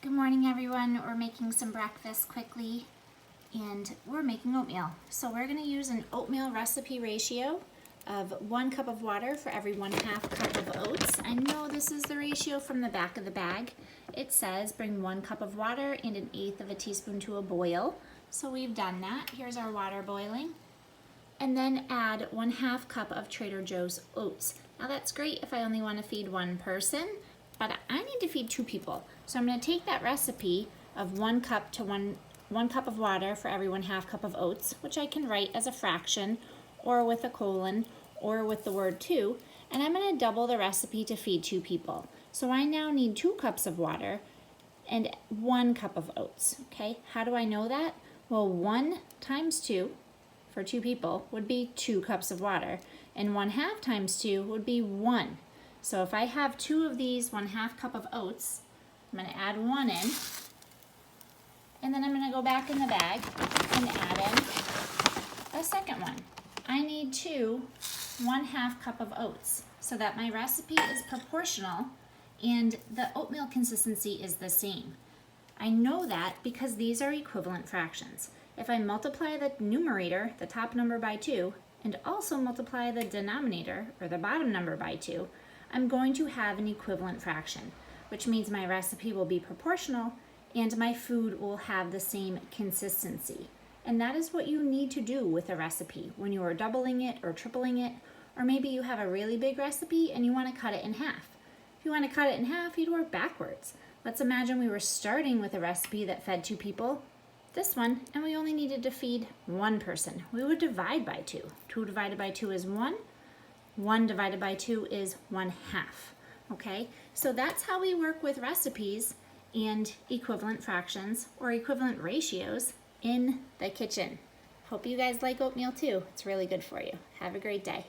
Good morning, everyone. We're making some breakfast quickly and we're making oatmeal. So we're going to use an oatmeal recipe ratio of 1 cup of water for every 1/2 cup of oats. I know this is the ratio from the back of the bag. It says bring 1 cup of water and 1/8 of a teaspoon to a boil. So we've done that. Here's our water boiling. And then add 1/2 cup of Trader Joe's oats. Now that's great if I only want to feed one person, but I need to feed 2 people. So I'm going to take that recipe of 1 cup to 1 cup of water for every 1/2 cup of oats, which I can write as a fraction or with a colon or with the word 2, and I'm going to double the recipe to feed 2 people. So I now need 2 cups of water and 1 cup of oats. Okay, how do I know that? Well, 1 times 2 for 2 people would be 2 cups of water, and 1/2 times 2 would be 1. So if I have 2 of these 1/2 cup of oats, I'm going to add 1 in, and then I'm going to go back in the bag and add in a second one. I need 2 1/2 cup of oats so that my recipe is proportional and the oatmeal consistency is the same. I know that because these are equivalent fractions. If I multiply the numerator, the top number, by 2, and also multiply the denominator, or the bottom number, by 2, I'm going to have an equivalent fraction, which means my recipe will be proportional and my food will have the same consistency. And that is what you need to do with a recipe when you are doubling it or tripling it, or maybe you have a really big recipe and you want to cut it in half. If you want to cut it in half, you'd work backwards. Let's imagine we were starting with a recipe that fed 2 people, this one, and we only needed to feed 1 person. We would divide by 2. 2 divided by 2 is 1. 1 divided by 2 is 1/2. Okay, so that's how we work with recipes and equivalent fractions or equivalent ratios in the kitchen. Hope you guys like oatmeal too. It's really good for you. Have a great day.